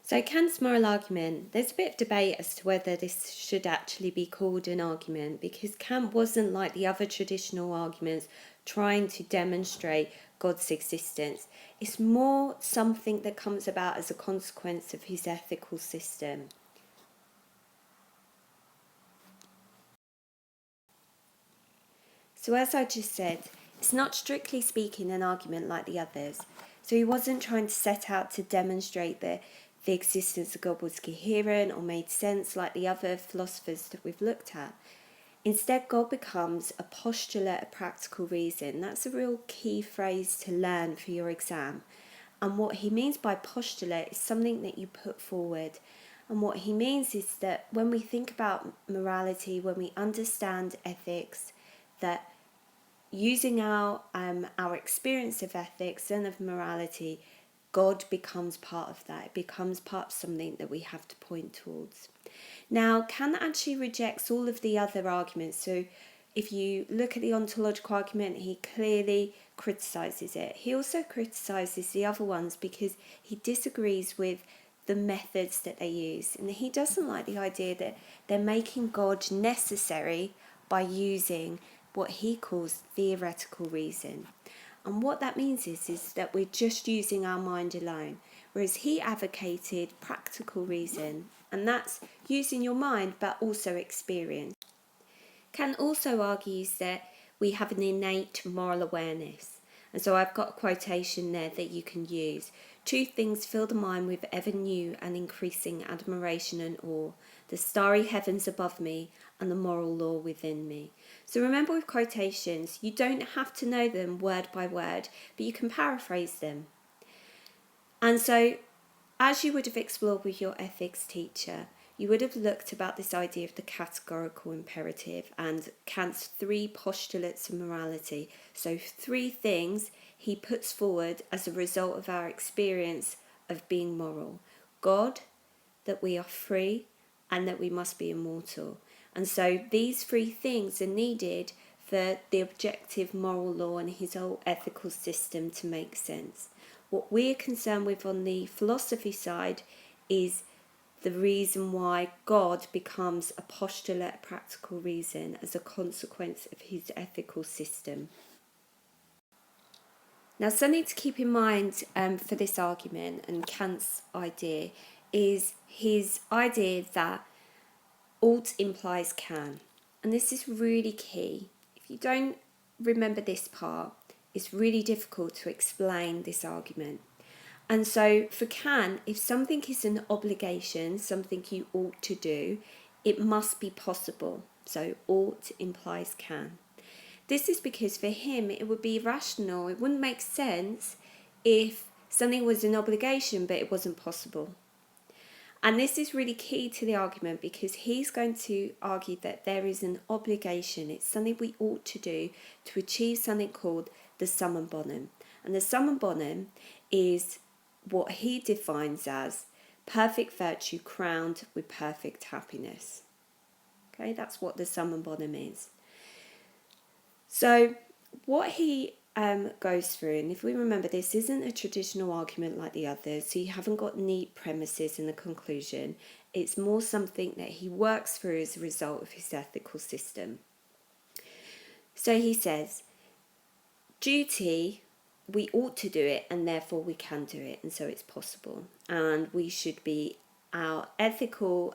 So Kant's moral argument, there's a bit of debate as to whether this should actually be called an argument, because Kant wasn't like the other traditional arguments trying to demonstrate God's existence. It's more something that comes about as a consequence of his ethical system. So as I just said, it's not strictly speaking an argument like the others. So he wasn't trying to set out to demonstrate that the existence of God was coherent or made sense like the other philosophers that we've looked at. Instead, God becomes a postulate of practical reason. That's a real key phrase to learn for your exam. And what he means by postulate is something that you put forward. And what he means is that when we think about morality, when we understand ethics, that using our experience of ethics and of morality, God becomes part of that. It becomes part of something that we have to point towards. Now, Kant actually rejects all of the other arguments. So if you look at the ontological argument, he clearly criticises it. He also criticises the other ones because he disagrees with the methods that they use. And he doesn't like the idea that they're making God necessary by using what he calls theoretical reason. And what that means is that we're just using our mind alone, whereas he advocated practical reason, and that's using your mind but also experience. Kant also argues that we have an innate moral awareness. And so I've got a quotation there that you can use. Two things fill the mind with ever new and increasing admiration and awe, the starry heavens above me and the moral law within me. So remember, with quotations, you don't have to know them word by word, but you can paraphrase them. And so, as you would have explored with your ethics teacher, you would have looked about this idea of the categorical imperative and Kant's three postulates of morality. So 3 things he puts forward as a result of our experience of being moral. God, that we are free, and that we must be immortal. And so these 3 things are needed for the objective moral law and his whole ethical system to make sense. What we're concerned with on the philosophy side is the reason why God becomes a postulate, practical reason, as a consequence of his ethical system. Now, something to keep in mind for this argument and Kant's idea is his idea that ought implies can. And this is really key. If you don't remember this part, it's really difficult to explain this argument. And so for Kant, if something is an obligation, something you ought to do, it must be possible. So ought implies can. This is because for him it would be irrational. It wouldn't make sense if something was an obligation but it wasn't possible. And this is really key to the argument because he's going to argue that there is an obligation. It's something we ought to do to achieve something called the summum bonum. And the summum bonum is what he defines as perfect virtue crowned with perfect happiness. Okay, that's what the summum bonum is. So what he goes through, and if we remember, this isn't a traditional argument like the others, so you haven't got neat premises in the conclusion. It's more something that he works through as a result of his ethical system. So he says, duty, we ought to do it and therefore we can do it, and so it's possible. And we should be, our ethical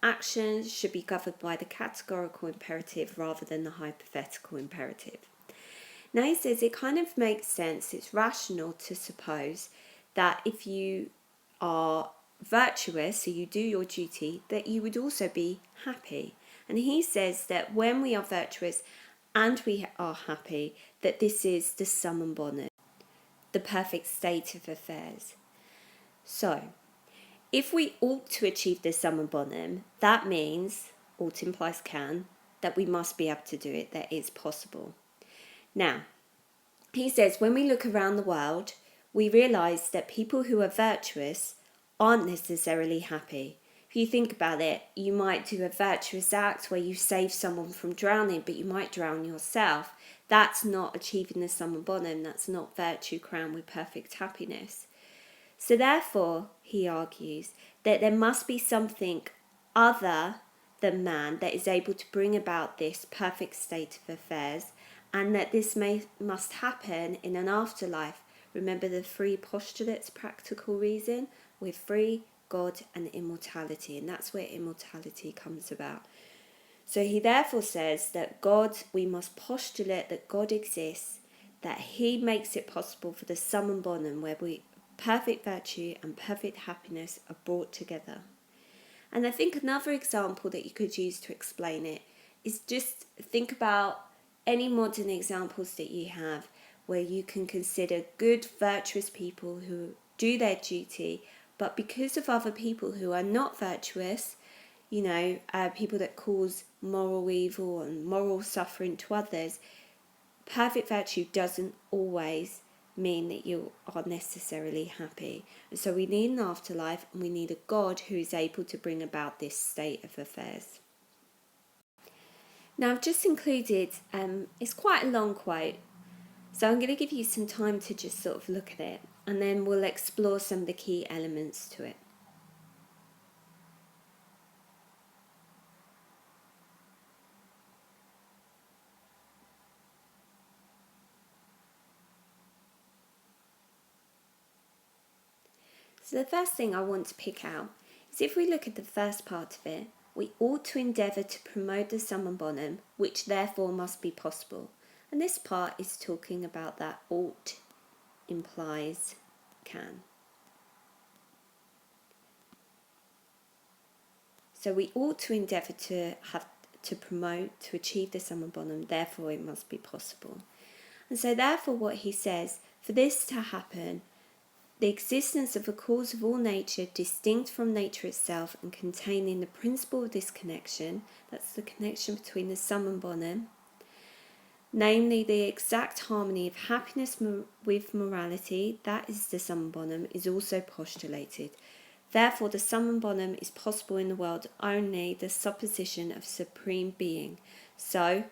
actions should be governed by the categorical imperative rather than the hypothetical imperative. Now he says it kind of makes sense, it's rational to suppose that if you are virtuous, so you do your duty, that you would also be happy. And he says that when we are virtuous and we are happy, that this is the summum bonum, the perfect state of affairs. So, if we ought to achieve the summum bonum, that means, ought implies can, that we must be able to do it, that it's possible. Now, he says when we look around the world, we realise that people who are virtuous aren't necessarily happy. If you think about it, you might do a virtuous act where you save someone from drowning, but you might drown yourself. That's not achieving the summum bonum, that's not virtue crowned with perfect happiness. So therefore, he argues that there must be something other than man that is able to bring about this perfect state of affairs, and that this must happen in an afterlife. Remember the three postulates, practical reason, with free, God, and immortality, and that's where immortality comes about. So he therefore says that God, we must postulate that God exists, that he makes it possible for the summum bonum, where perfect virtue and perfect happiness are brought together. And I think another example that you could use to explain it is just think about any modern examples that you have where you can consider good, virtuous people who do their duty, but because of other people who are not virtuous, people that cause moral evil and moral suffering to others, perfect virtue doesn't always mean that you are necessarily happy. And so we need an afterlife, and we need a God who is able to bring about this state of affairs. Now I've just included, it's quite a long quote, so I'm going to give you some time to just sort of look at it, and then we'll explore some of the key elements to it. So the first thing I want to pick out is if we look at the first part of it, we ought to endeavour to promote the summum bonum, which therefore must be possible. And this part is talking about that ought implies can. So we ought to endeavour to promote, to achieve the summum bonum, therefore it must be possible. And so therefore what he says, for this to happen, the existence of a cause of all nature distinct from nature itself and containing the principle of this connection, that's the connection between the summum bonum, namely the exact harmony of happiness with morality, that is the summum bonum, is also postulated. Therefore the summum bonum is possible in the world only the supposition of supreme being. So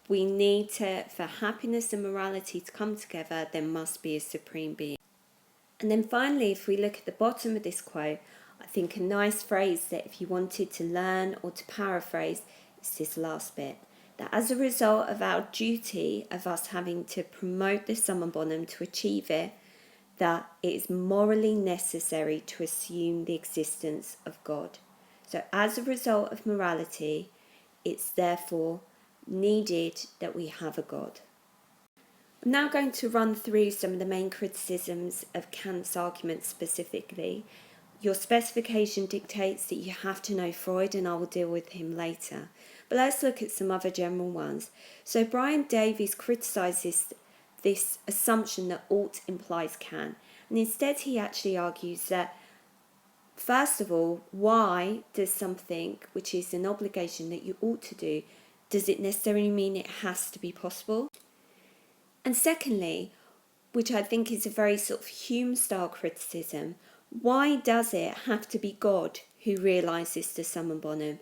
we need for happiness and morality to come together, there must be a supreme being. And then finally, if we look at the bottom of this quote, I think a nice phrase that if you wanted to learn or to paraphrase, is this last bit. That as a result of our duty of us having to promote the summum bonum to achieve it, that it is morally necessary to assume the existence of God. So as a result of morality, it's therefore needed that we have a God. I'm now going to run through some of the main criticisms of Kant's argument specifically. Your specification dictates that you have to know Freud, and I will deal with him later. But let's look at some other general ones. So Brian Davies criticises this assumption that ought implies can. And instead he actually argues that, first of all, why does something which is an obligation that you ought to do, does it necessarily mean it has to be possible? And secondly, which I think is a very sort of Hume-style criticism, why does it have to be God who realises the summum bonum?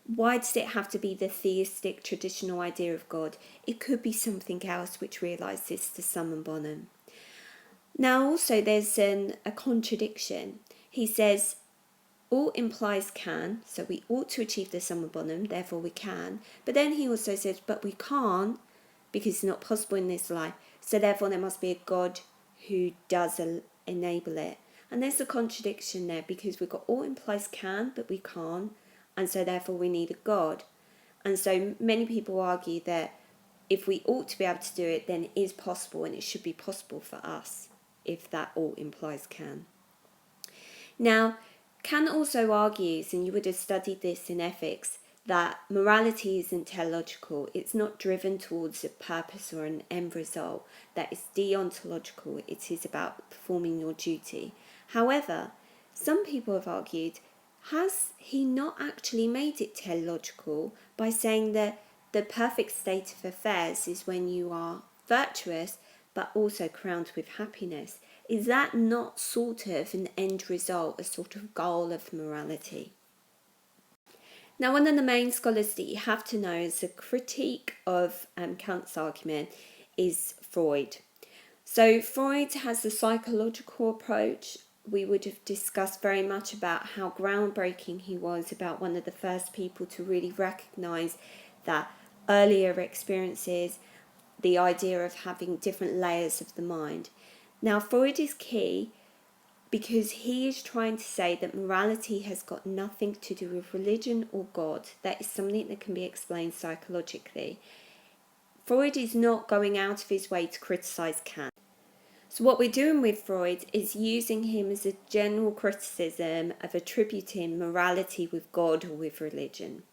Why does it have to be the theistic traditional idea of God? It could be something else which realises the summum bonum. Now also there's a contradiction. He says, ought implies can, so we ought to achieve the summum bonum, therefore we can. But then he also says, but we can't, because it's not possible in this life. So therefore there must be a God who does enable it. And there's a contradiction there, because we've got ought implies can, but we can't. And so therefore we need a God. And so many people argue that if we ought to be able to do it, then it is possible, and it should be possible for us, if that ought implies can. Now, Kant also argues, and you would have studied this in ethics, that morality isn't teleological. It's not driven towards a purpose or an end result. That is deontological. It is about performing your duty. However, some people have argued, has he not actually made it teleological by saying that the perfect state of affairs is when you are virtuous but also crowned with happiness? Is that not sort of an end result, a sort of goal of morality? Now, one of the main scholars that you have to know as a critique of Kant's argument is Freud. So Freud has a psychological approach, we would have discussed very much about how groundbreaking he was, about one of the first people to really recognise that earlier experiences, the idea of having different layers of the mind. Now, Freud is key because he is trying to say that morality has got nothing to do with religion or God. That is something that can be explained psychologically. Freud is not going out of his way to criticise Kant. So what we're doing with Freud is using him as a general criticism of attributing morality with God or with religion.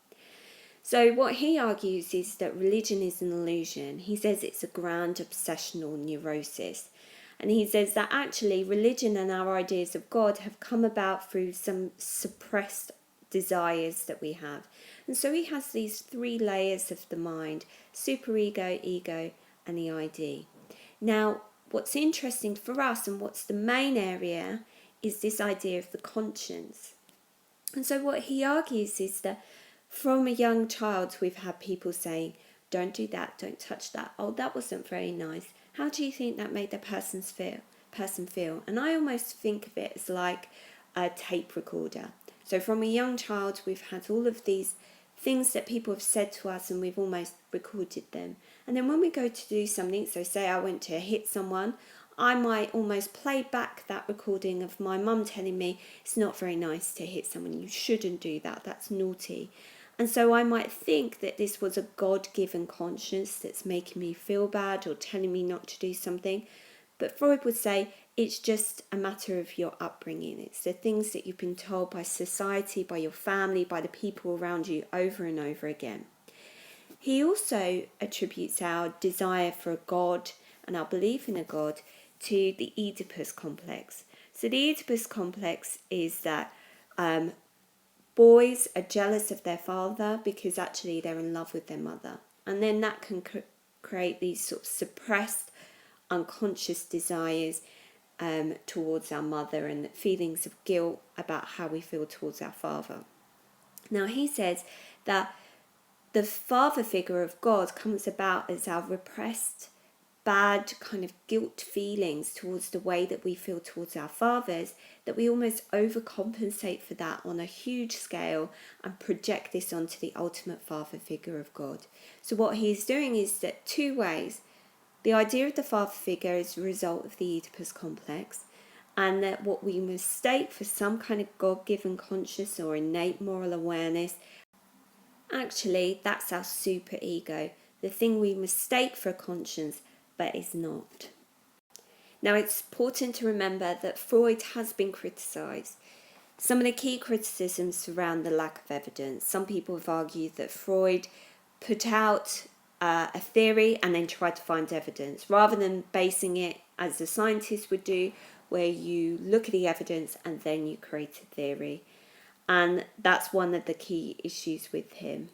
So what he argues is that religion is an illusion. He says it's a grand obsessional neurosis. And he says that actually religion and our ideas of God have come about through some suppressed desires that we have. And so he has these three layers of the mind: superego, ego, and the ID. Now, what's interesting for us and what's the main area is this idea of the conscience. And so what he argues is that from a young child we've had people saying, don't do that, don't touch that, oh, that wasn't very nice. How do you think that made the person feel? And I almost think of it as like a tape recorder. So from a young child we've had all of these things that people have said to us and we've almost recorded them. And then when we go to do something, so say I went to hit someone, I might almost play back that recording of my mum telling me it's not very nice to hit someone, you shouldn't do that, that's naughty. And so I might think that this was a God-given conscience that's making me feel bad or telling me not to do something. But Freud would say it's just a matter of your upbringing. It's the things that you've been told by society, by your family, by the people around you over and over again. He also attributes our desire for a God and our belief in a God to the Oedipus complex. So the Oedipus complex is that boys are jealous of their father because actually they're in love with their mother. And then that can create these sort of suppressed, unconscious desires towards our mother and feelings of guilt about how we feel towards our father. Now he says that the father figure of God comes about as our repressed, bad kind of guilt feelings towards the way that we feel towards our fathers, that we almost overcompensate for that on a huge scale and project this onto the ultimate father figure of God. So what he's doing is that two ways. The idea of the father figure is a result of the Oedipus complex, and that what we mistake for some kind of God-given conscious or innate moral awareness, actually that's our superego, the thing we mistake for a conscience but is not. Now it's important to remember that Freud has been criticised. Some of the key criticisms surround the lack of evidence. Some people have argued that Freud put out a theory and then tried to find evidence, rather than basing it as a scientist would do, where you look at the evidence and then you create a theory. And that's one of the key issues with him.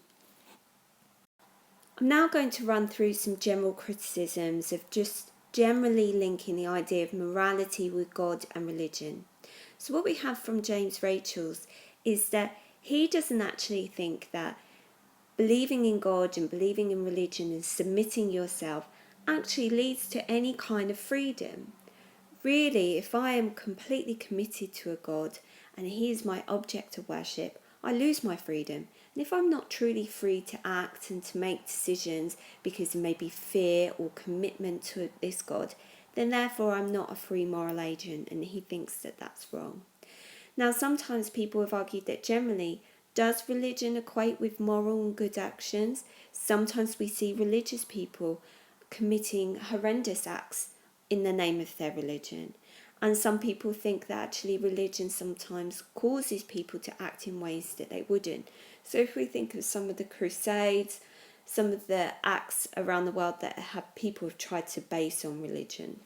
I'm now going to run through some general criticisms of just generally linking the idea of morality with God and religion. So what we have from James Rachels is that he doesn't actually think that believing in God and believing in religion and submitting yourself actually leads to any kind of freedom. Really, if I am completely committed to a God and he is my object of worship, I lose my freedom. And if I'm not truly free to act and to make decisions because of maybe fear or commitment to this God, then therefore I'm not a free moral agent, and he thinks that that's wrong. Now, sometimes people have argued that generally, does religion equate with moral and good actions? Sometimes we see religious people committing horrendous acts in the name of their religion. And some people think that actually religion sometimes causes people to act in ways that they wouldn't. So if we think of some of the crusades, some of the acts around the world that people have tried to base on religion.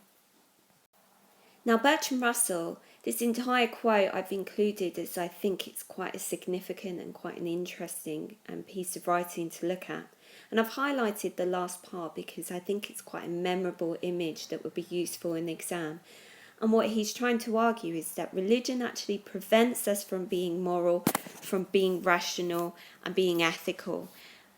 Now, Bertrand Russell, this entire quote I've included as I think it's quite a significant and quite an interesting piece of writing to look at. And I've highlighted the last part because I think it's quite a memorable image that would be useful in the exam. And what he's trying to argue is that religion actually prevents us from being moral, from being rational and being ethical.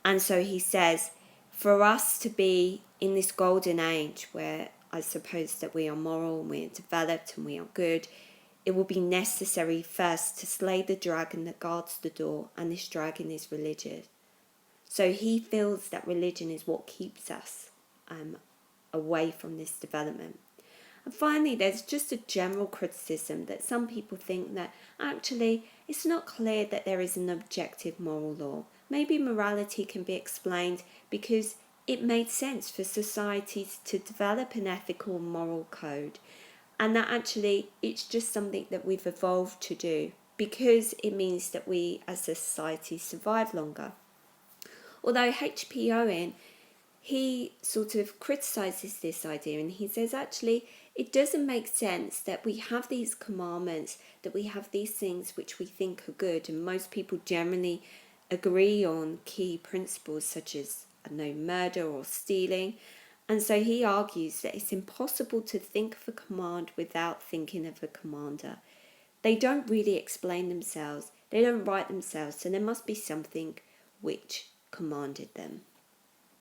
And so he says, for us to be in this golden age where I suppose that we are moral and we are developed and we are good, it will be necessary first to slay the dragon that guards the door, and this dragon is religion. So he feels that religion is what keeps us away from this development. And finally, there's just a general criticism that some people think that actually it's not clear that there is an objective moral law. Maybe morality can be explained because it made sense for societies to develop an ethical moral code, and that actually it's just something that we've evolved to do because it means that we as a society survive longer. Although H.P. Owen, he sort of criticises this idea, and he says actually it doesn't make sense that we have these commandments, that we have these things which we think are good, and most people generally agree on key principles such as murder or stealing. And so he argues that it's impossible to think of a command without thinking of a commander. They don't really explain themselves, they don't write themselves, so there must be something which commanded them.